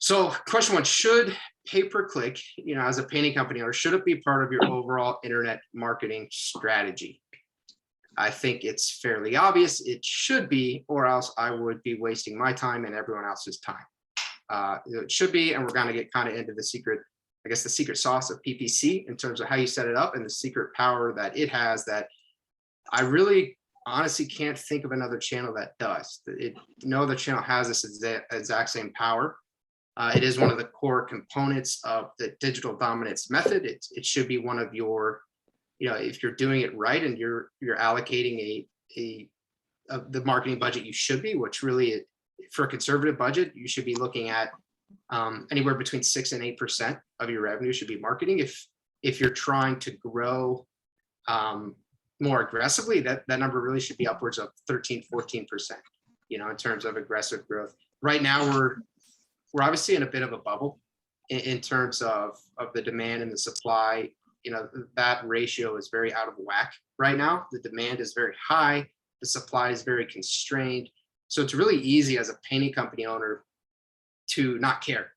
So question one, should pay-per-click, as a painting company owner, should it be part of your overall internet marketing strategy? I think it's fairly obvious it should be, or else I would be wasting my time and everyone else's time. It should be, and we're going to get kind of into the secret, I guess, the secret sauce of PPC in terms of how you set it up and the secret power that it has that I really honestly can't think of another channel that does. No other channel has this exact same power. It is one of the core components of the digital dominance method. It should be one of your, if you're doing it right and you're allocating the marketing budget you should be, which really for a conservative budget, you should be looking at anywhere between 6 and 8% of your revenue should be marketing. If you're trying to grow more aggressively, that number really should be upwards of 13, 14%, in terms of aggressive growth. Right now, we're obviously in a bit of a bubble in terms of the demand and the supply. That ratio is very out of whack right now. The demand is very high. The supply is very constrained. So it's really easy as a painting company owner to not care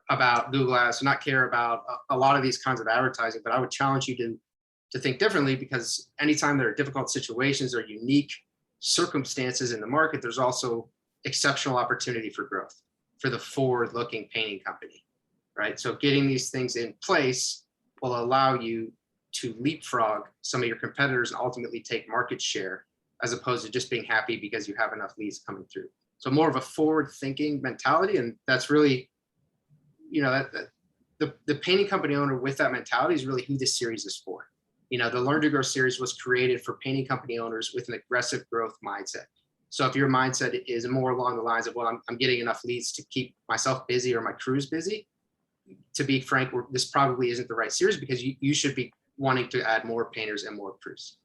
about Google Ads, to not care about a lot of these kinds of advertising. But I would challenge you to think differently, because anytime there are difficult situations or unique circumstances in the market, there's also exceptional opportunity for growth for the forward-looking painting company, right? So getting these things in place will allow you to leapfrog some of your competitors and ultimately take market share, as opposed to just being happy because you have enough leads coming through. So more of a forward-thinking mentality, and that's really, the painting company owner with that mentality is really who this series is for. The Learn to Grow series was created for painting company owners with an aggressive growth mindset. So if your mindset is more along the lines of, well, I'm getting enough leads to keep myself busy or my crews busy, to be frank, this probably isn't the right series, because you should be wanting to add more painters and more crews.